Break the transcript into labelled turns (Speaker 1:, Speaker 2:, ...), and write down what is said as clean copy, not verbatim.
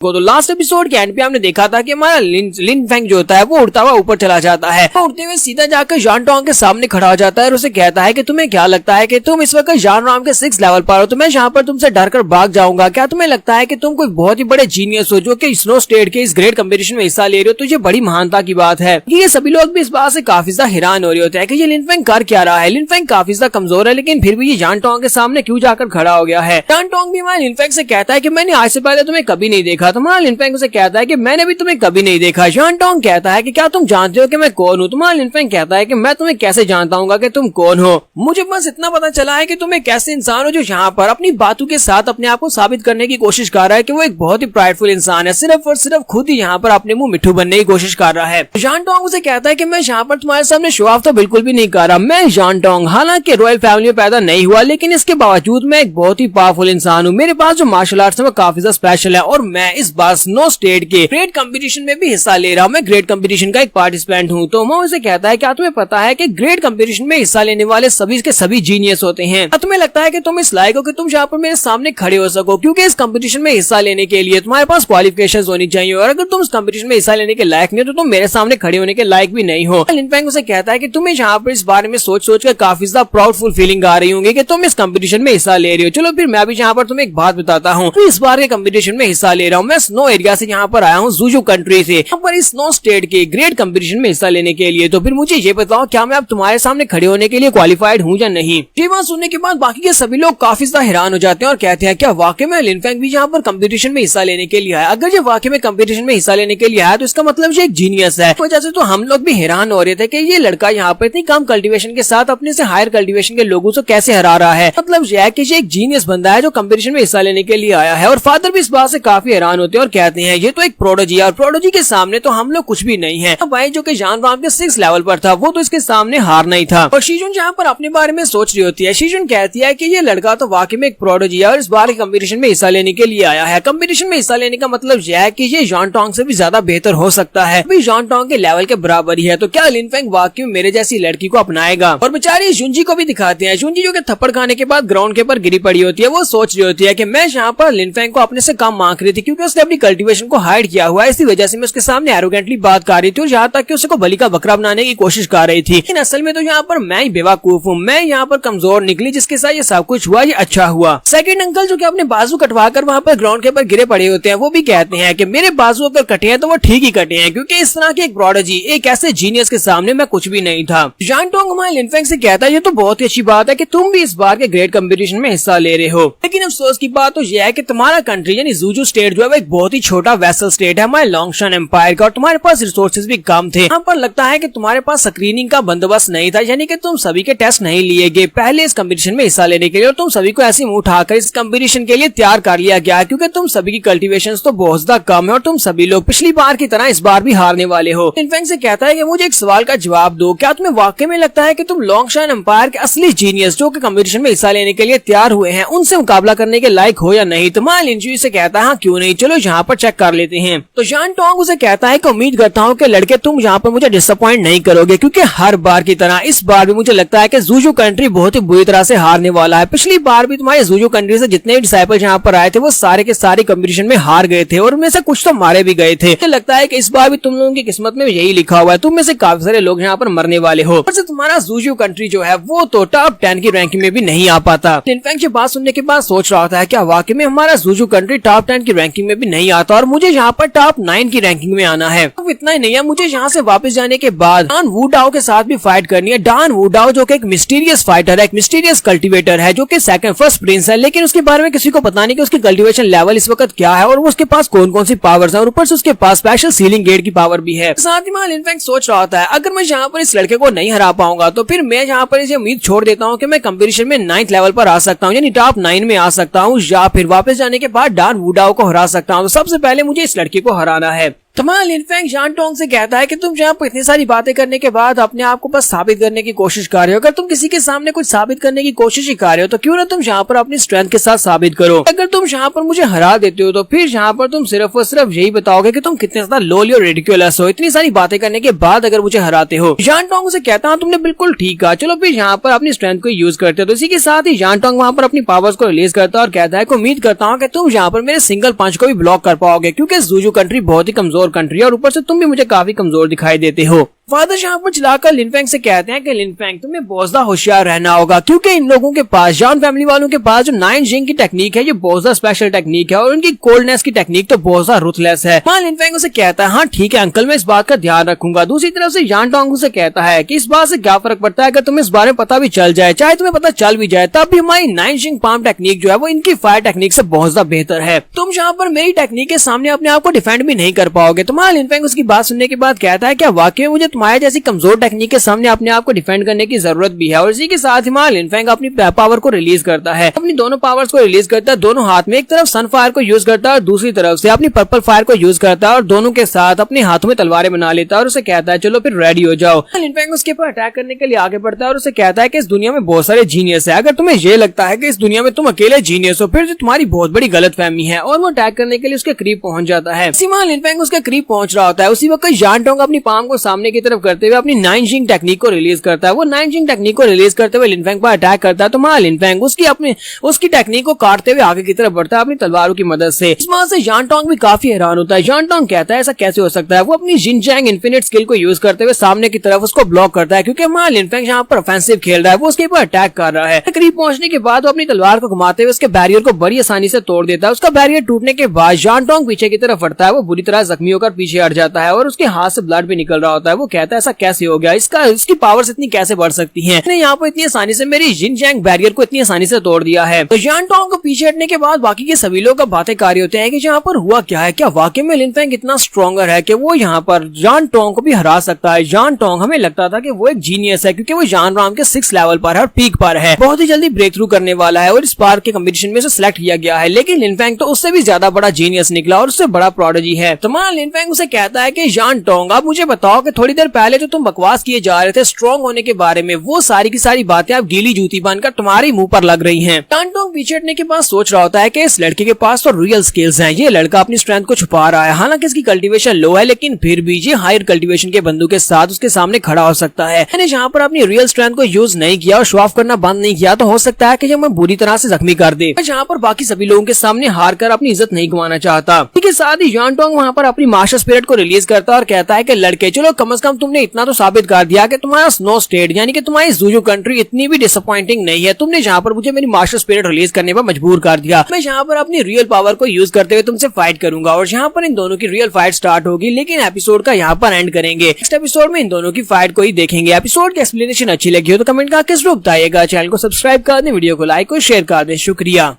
Speaker 1: तो last episode के and पे हमने देखा था कि हमारा लिन फेंग जो होता है वो उड़ता हुआ ऊपर चला जाता है। उड़ते हुए सीधा जाकर जान टोंग के सामने खड़ा हो जाता है और उसे कहता है कि तुम्हें क्या लगता है कि तुम इस वक्त जान राम के 6 लेवल पर हो, तो मैं यहाँ पर तुमसे डर कर भाग जाऊंगा। क्या तुम्हें लगता है कि तुम कोई बहुत ही बड़े जीनियस हो जो कि स्नो स्टेट के इस ग्रेट कंपटीशन में हिस्सा ले रहे हो? तो ये बड़ी महानता की बात है। ये सभी लोग भी इस बात से काफी ज्यादा हैरान हो रहे होते हैं कि ये लिन फेंग कर क्या रहा है। लिन फेंग काफी ज्यादा कमजोर है, लेकिन फिर भी ये जान टोंग के सामने क्यों जाकर खड़ा हो गया है। जान टोंग भी हमारे लिन फेंग से कहता है कि मैंने आज से पहले तुम्हें कभी नहीं देखा। तुम्हारा लिन फेंग उसे कहता है कि मैंने भी तुम्हें कभी नहीं देखा। जान टोंग कहता है कि क्या तुम जानते हो कि मैं कौन हूँ? तुम्हारा लिन फेंग कहता है कि मैं तुम्हें कैसे जानता हूँ कि तुम कौन हो। मुझे बस इतना पता चला है कि तुम एक ऐसे इंसान हो जो यहाँ पर अपनी बातों के साथ अपने आप को साबित करने की कोशिश कर रहा है कि वो एक बहुत ही प्राइडफुल इंसान है। सिर्फ और सिर्फ खुद ही यहाँ पर अपने मुंह मिट्ठू बनने की कोशिश कर रहा है। जान टोंग उसे कहता है कि मैं यहाँ पर तुम्हारे सामने शो ऑफ तो बिल्कुल भी नहीं कर रहा। मैं जान टोंग हालांकि रॉयल फैमिली में पैदा नहीं हुआ, लेकिन इसके बावजूद मैं एक बहुत ही पावरफुल इंसान हूँ। मेरे पास जो मार्शल आर्ट्स है वो काफी ज्यादा स्पेशल है और मैं इस बार स्नो स्टेट के ग्रेट कंपटीशन में भी हिस्सा ले रहा हूँ। मैं ग्रेट कंपटीशन का एक पार्टिसिपेंट हूँ। तो वो उसे कहता है क्या तुम्हें पता है कि ग्रेट कंपटीशन में हिस्सा लेने वाले सभी के सभी जीनियस होते हैं? तुम्हें लगता है कि तुम इस लायक हो कि तुम यहाँ पर मेरे सामने खड़े हो सको? क्योंकि इस कंपटीशन में हिस्सा लेने के लिए तुम्हारे पास क्वालिफिकेशंस होनी चाहिए और अगर तुम इस कंपटीशन में हिस्सा लेने के लायक नहीं हो तो तुम मेरे सामने खड़े होने के लायक भी नहीं हो। लिन फेंग उसे कहता है कि तुम्हें यहाँ पर इस बारे में सोच कर काफी ज्यादा प्राउडफुल फीलिंग आ रही होंगी कि तुम इस कंपटीशन में हिस्सा ले रही हो। चलो फिर मैं भी यहाँ पर तुम्हें एक बात बताता हूँ। इस बार के कंपटीशन में हिस्सा ले रहा हूँ। मैं स्नो एरिया से यहाँ पर आया हूँ, जूजू कंट्री से, यहाँ पर इस स्नो स्टेट के ग्रेट कंपटीशन में हिस्सा लेने के लिए। तो फिर मुझे ये बताओ क्या मैं अब तुम्हारे सामने खड़े होने के लिए क्वालिफाइड हूँ या नहीं? ये बात सुनने के बाद बाकी के सभी लोग काफी ज्यादा हैरान हो जाते हैं और कहते हैं क्या वाकई में लिन फेंग भी यहाँ पर कंपटीशन में हिस्सा लेने के लिए आया? अगर ये वाकई में कंपटीशन में हिस्सा लेने के लिए आया तो इसका मतलब ये एक जीनियस है। वजह से तो हम लोग भी हैरान हो रहे थे कि ये लड़का यहाँ पर इतनी कम कल्टीवेशन के साथ अपने से हायर कल्टीवेशन के लोगों से कैसे हरा रहा है। मतलब यह है कि ये एक जीनियस बंदा है जो कंपटीशन में हिस्सा लेने के लिए आया है। और फादर भी इस बात से काफी हैरान होते हैं और कहते हैं ये तो एक प्रोडोजी है और प्रोडोजी के सामने तो हम लोग कुछ भी नहीं है। भाई जो कि जान राम के 6 लेवल पर था वो तो इसके सामने हारना ही था। और शीजुन जहाँ पर अपने बारे में सोच रही होती है, शीजुन कहती है कि ये लड़का तो वाकई में एक प्रोडोजी है और इस बार कंपटीशन में हिस्सा लेने के लिए आया है। कंपटीशन में हिस्सा लेने का मतलब यह है कि ये जान टोंग से भी ज्यादा बेहतर हो सकता है, भी जान टोंग के लेवल के बराबर ही है। तो क्या लिन फेंग वाकई में मेरे जैसी लड़की को अपनाएगा? और बेचारी जुंजी को भी दिखाते हैं। जुंजी जो कि थप्पड़ खाने के बाद ग्राउंड के ऊपर गिरी पड़ी होती है, वो सोच रही होती है कि मैं यहाँ पर लिन फेंग को अपने से कम मांग रही थी क्योंकि उसने अपनी कल्टीवेशन को हाइड किया हुआ है। इसी वजह से मैं उसके सामने एरोगेंटली बात कर रही थी और यहाँ तक कि उसको बलि का बकरा बनाने की कोशिश कर रही थी। लेकिन असल में तो यहाँ पर मैं ही बेवकूफ हूँ। मैं यहाँ पर कमजोर निकली जिसके साथ ये सब कुछ हुआ, ये अच्छा हुआ। सेकंड अंकल जो कि अपने बाजू कटवा कर वहाँ पर ग्राउंड के ऊपर गिरे पड़े होते हैं, वो भी कहते हैं कि मेरे बाजू अगर कटे हैं तो वो ठीक ही कटे हैं क्योंकि इस तरह के एक प्रोडोजी, एक ऐसे जीनियस के सामने मैं कुछ भी नहीं था। जान टोंग हमारे लिन फेंग से कहता है ये तो बहुत ही अच्छी बात है कि तुम भी इस बार के ग्रेट कंपटीशन में हिस्सा ले रहे हो, लेकिन अफसोस की बात तो यह है कि तुम्हारा कंट्री यानी जूजू स्टेट जो है वो एक बहुत ही छोटा वेसल स्टेट है हमारे लॉन्गशान एम्पायर का और तुम्हारे पास रिसोर्सेज भी कम थे। यहाँ पर लगता है कि तुम्हारे पास स्क्रीनिंग का बंदोबस्त नहीं था, यानी कि तुम सभी के टेस्ट नहीं लिए गए पहले इस कंपटीशन में हिस्सा लेने के लिए और तुम सभी को ऐसे मुंह उठाकर इस कंपटीशन के लिए तैयार कर लिया गया क्योंकि तुम सभी की कल्टीवेशन तो बहुत ज्यादा कम है और तुम सभी लोग पिछली बार की तरह इस बार भी हारने वाले हो। लिन फेंग से कहता है कि मुझे एक सवाल का जवाब दो, क्या तुम्हें वाकई में लगता है कि तुम लॉन्गशान एम्पायर के असली जीनियस जो कि कंपटीशन में हिस्सा लेने के लिए तैयार हुए हैं उनसे मुकाबला करने के लायक हो या नहीं? तो मान लिंजुई से कहता है हाँ क्यों नहीं, चलो यहाँ पर चेक कर लेते हैं। तो जान टोंग उसे कहता है कि उम्मीद करता हूँ कि लड़के तुम यहाँ पर मुझे डिसअपॉइंट नहीं करोगे क्योंकि हर बार की तरह इस बार भी मुझे लगता है कि जूजू कंट्री बहुत ही बुरी तरह से हारने वाला है। पिछली बार भी तुम्हारे जूजू कंट्री से जितने भी डिसाइपल यहाँ पर आए थे वो सारे के सारे कंपटीशन में हार गए थे और उनमें से कुछ तो मारे भी गए थे। मुझे लगता है कि इस बार भी तुम लोगों की किस्मत में यही लिखा हुआ है, तुम में से काफी सारे लोग यहाँ पर मरने वाले हो। और तुम्हारा जूजू कंट्री जो है वो तो टॉप 10 की रैंकिंग में भी नहीं आ पाता। लिन फेंग की बात सुनने के बाद सोच रहा था क्या वाकई में हमारा जूजू कंट्री टॉप 10 की रैंकिंग में भी नहीं आता और मुझे यहाँ पर टॉप 9 की रैंकिंग में आना है। अब इतना ही नहीं है, मुझे यहाँ से वापस जाने के बाद डान वुडाओ के साथ भी फाइट करनी है। डान वुडाओ जो कि एक मिस्टीरियस फाइटर है, एक मिस्टीरियस कल्टीवेटर है जो कि सेकंड फर्स्ट प्रिंस है, लेकिन उसके बारे में किसी को पता नहीं कि उसकी कल्टीवेशन लेवल इस वक्त क्या है और उसके पास कौन कौन सी पावर्स है और ऊपर से उसके पास स्पेशल सीलिंग गेट की पावर भी है। साथ ही लिन फेंग सोच रहा था अगर मैं यहाँ पर इस लड़के को नहीं हरा पाऊंगा तो फिर मैं यहाँ पर इसे उम्मीद छोड़ देता हूँ कि मैं कंपटीशन में 9th लेवल पर आ सकता हूँ यानी टॉप 9 में आ सकता हूँ या फिर वापस जाने के बाद डान वुडाओ को हरा सकता हूँ। सबसे पहले मुझे इस लड़के को हराना है। तुम्हारा लिनफेंग जान टोंग से कहता है कि तुम यहाँ पर इतनी सारी बातें करने के बाद अपने आप को बस साबित करने की कोशिश कर रहे हो। अगर तुम किसी के सामने कुछ साबित करने की कोशिश ही कर रहे हो तो क्यों ना तुम यहाँ पर अपनी स्ट्रेंथ के साथ साबित करो। अगर तुम यहाँ पर मुझे हरा देते हो तो फिर यहाँ पर तुम सिर्फ और सिर्फ यही बताओगे कि तुम कितने ज्यादा लोली और रिडिकुलस हो। इतनी सारी बातें करने के बाद अगर मुझे हराते हो। जान टोंग से कहता हूँ तुमने बिल्कुल ठीक कहा, चलो फिर यहाँ पर अपनी स्ट्रेंथ को यूज करते हो। तो इसी के साथ ही जान टोंग वहाँ पर अपनी पावर्स को रिलीज करता है और कहता है कि उम्मीद करता हूँ कि तुम यहाँ पर मेरे सिंगल पंच को भी ब्लॉक कर पाओगे, क्योंकि ज़ूजू कंट्री बहुत ही कमजोर कंट्री है और ऊपर से तुम भी मुझे काफी कमजोर दिखाई देते हो। फादर यहाँ पर चलाकर लिनफेंग से कहते हैं कि लिनफेंग तुम्हें बहुत ज्यादा होशियार रहना होगा, क्योंकि इन लोगों के पास, जान फैमिली वालों के पास जो 9 जिंग की टेक्निक है ये बहुत ज्यादा स्पेशल टेक्निक है और उनकी कोल्डनेस की टेक्निक तो बहुत ज्यादा रुथलेस है। हाँ, लिनफेंग उसे कहता है हाँ ठीक है अंकल, मैं इस बात का ध्यान रखूंगा। दूसरी तरफ से जान टोंग उसे कहता है कि इस बात से क्या फर्क पड़ता है अगर तुम्हें इस बारे में पता भी चल जाए, चाहे तुम्हें पता चल भी जाए तब भी हमारी 9 जिंग पाम टेक्निक जो है वो इनकी फायर टेक्निक से बहुत ज्यादा बेहतर है। तुम यहाँ पर मेरी टेक्निक के सामने अपने आप को डिफेंड भी नहीं कर पाओगे। तुम्हारा लिनफेंग उसकी बात सुनने के बाद कहता है क्या वाकई मुझे तुम्हारे जैसी कमजोर टेक्निक के सामने अपने आप को डिफेंड करने की जरूरत भी है। और इसी के साथ ही लिनफेंग अपनी पावर को रिलीज करता है, अपनी दोनों पावर्स को रिलीज करता है। दोनों हाथ में एक तरफ सन फायर को यूज करता है और दूसरी तरफ से अपनी पर्पल फायर को यूज करता है और दोनों के साथ अपने हाथों में तलवारें बना लेता है और उसे कहता है चलो फिर रेडी हो जाओ। लिनफेंग उसके ऊपर अटैक करने के लिए आगे बढ़ता है और उसे कहता है कि इस दुनिया में बहुत सारे जीनियस है, अगर तुम्हें ये लगता है कि इस दुनिया में तुम अकेले जीनियस हो फिर जो तुम्हारी बहुत बड़ी गलतफहमी है। और वो अटैक करने के लिए उसके करीब पहुंच जाता है। लिनफेंग उसके करीब पहुंच रहा होता है, उसी वक्त जान टोंग अपनी पाम को सामने की तरफ करते हुए अपनी 9 जिंग टेक्निक को रिलीज करता है। वो 9 जिंग टेक्निक को रिलीज करते हुए लिनफेंग पर अटैक करता है। तो लिनफेंग उसकी टेक्निक को काटते हुए आगे की तरफ बढ़ता है अपनी तलवारों की मदद से। इस बात से जान टोंग भी काफी हैरान होता है। जान टोंग कहता है ऐसा कैसे हो सकता है। वो अपनी जिनचैंग इन्फिनिट स्किल को यूज करते हुए सामने की तरफ उसको ब्लॉक करता है, क्योंकि लिनफेंग यहाँ पर ऑफेंसिव खेल रहा है, वो उसके ऊपर अटैक कर रहा है। करीब पहुंचने के बाद वो अपनी तलवार को घुमाते हुए उसके बैरियर को बड़ी आसानी से तोड़ देता है। उसका बैरियर टूटने के बाद जान टोंग पीछे की तरफ बढ़ता है, वो बुरी तरह जख्मी होकर पीछे हट जाता है और उसके हाथ से ब्लड भी निकल रहा होता है। वो कहता है ऐसा कैसे हो गया, इसकी पावर्स इतनी कैसे बढ़ सकती हैं, इसने यहाँ पर इतनी आसानी से मेरी जिनचैंग बैरियर को इतनी आसानी से तोड़ दिया है। तो जान टोंग को पीछे हटने के बाद बाकी के सभी लोग बातें कर रहे होते हैं कि यहाँ पर हुआ क्या है, क्या वाकई में लिनफेंग इतना स्ट्रॉन्गर है कि वो यहाँ पर जान टोंग को भी हरा सकता है। जान टोंग हमें लगता था कि वो एक जीनियस है, क्योंकि वो जान राम के 6 लेवल पर है और पीक पर है, बहुत ही जल्दी ब्रेक थ्रू करने वाला है और इस बार के कंपटीशन में से सिलेक्ट किया गया है। लेकिन लिनफेंग तो उससे भी ज्यादा बड़ा जीनियस निकला और उससे बड़ा प्रोडिजी है। तो लिनफेंग उसे कहता है कि जान टोंग आप मुझे बताओ कि थोड़ी देर पहले तो तुम बकवास किए जा रहे थे स्ट्रॉन्ग होने के बारे में, वो सारी की सारी बातें अब गीली जूती बनकर तुम्हारे मुंह पर लग रही हैं। जान टोंग पीछे हटने के बाद सोच रहा होता है कि इस लड़के के पास तो रियल स्किल्स हैं, ये लड़का अपनी स्ट्रेंथ को छुपा रहा है। हालांकि इसकी कल्टीवेशन लो है लेकिन फिर भी ये हायर कल्टीवेशन के बंदूक के साथ उसके सामने खड़ा हो सकता है। मैंने जहाँ पर अपनी रियल स्ट्रेंथ को यूज नहीं किया और शो ऑफ करना बंद नहीं किया तो हो सकता है कि ये मैं बुरी तरह से जख्मी कर दे, जहाँ पर बाकी सभी लोगों के सामने हार कर अपनी इज्जत नहीं गंवाना चाहता। इसके साथ ही जान टोंग वहाँ पर अपनी मास्टर स्पिरिट को रिलीज करता है और कहता है कि लड़के चलो कम से कम तुमने इतना तो साबित कर दिया कि तुम्हारा स्नो स्टेट यानी कि तुम्हारी ज़ूजू कंट्री इतनी भी डिसअपॉइंटिंग नहीं है। तुमने जहाँ पर मुझे मेरी मास्टर स्पिरिट रिलीज करने पर मजबूर कर दिया। मैं यहाँ पर अपनी रियल पावर को यूज करते हुए तुमसे फाइट करूंगा और यहाँ पर इन दोनों की रियल फाइट स्टार्ट होगी, लेकिन एपिसोड का यहाँ पर एंड करेंगे। नेक्स्ट एपिसोड में इन दोनों की फाइट को ही देखेंगे। एपिसोड की एक्सप्लेनेशन अच्छी लगी हो तो कमेंट करके जरूर बताइएगा। चैनल को सब्सक्राइब कर दें, वीडियो को लाइक और शेयर कर दें। शुक्रिया।